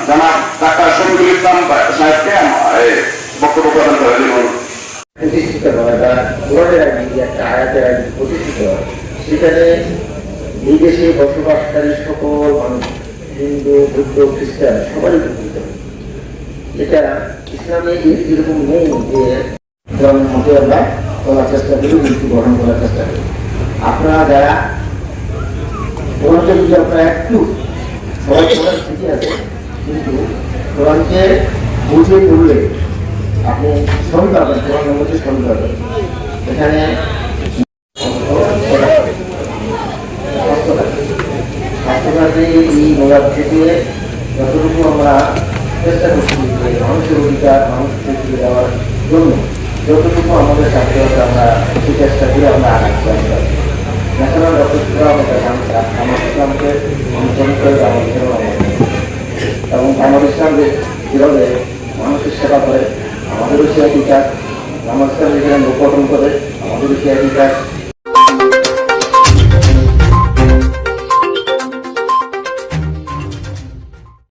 জানাব ডাক্তার শফিকুল ইসলাম সাহেবকে বক্তব্য প্রদান করে দেবেন। প্রতিষ্ঠিত হয় বা কোরআনের আইন একটা আয়াতের আইন প্রতিষ্ঠিত হয়, সেখানে বিদেশে বসবাসকারী সকল মানুষ, হিন্দু, বৌদ্ধ, খ্রিস্টান সবারই উপকৃত। এটা ইসলামে এরকম নেই যে ধর্মের মধ্যে আমরা চলার চেষ্টা করি, মৃত্যু গ্রহণ করার চেষ্টা করি। আপনারা যারা কোরআনকে যদি আপনারা একটু সবাই কোরআন শিখে আছে, কিন্তু কোরআনকে বুঝে পড়লে আপনি শুনতে পারবেন, কোরআনের মধ্যে শুনতে পারবেন। এখানে স্বাস্থ্যখাতে এই মোবাইল থেকে যতটুকু আমরা চেষ্টা করছি যে মানুষের অধিকার মানুষকে ফিরে দেওয়ার জন্য যতটুকু আমাদের স্বাস্থ্যতা আমরা সেই চেষ্টা করে আমরা আগাচ্ছি। আমরা ন্যাশনাল ডক্টর আমার ইসলামকে অনুসরণ করে আমাদের এবং আমার ইসলাম যেভাবে মানুষের সেবা করে আমাদেরও সে অধিকার, আমার ইসলাম যেখানে লোকগঠন করে আমাদেরও সে অধিকার।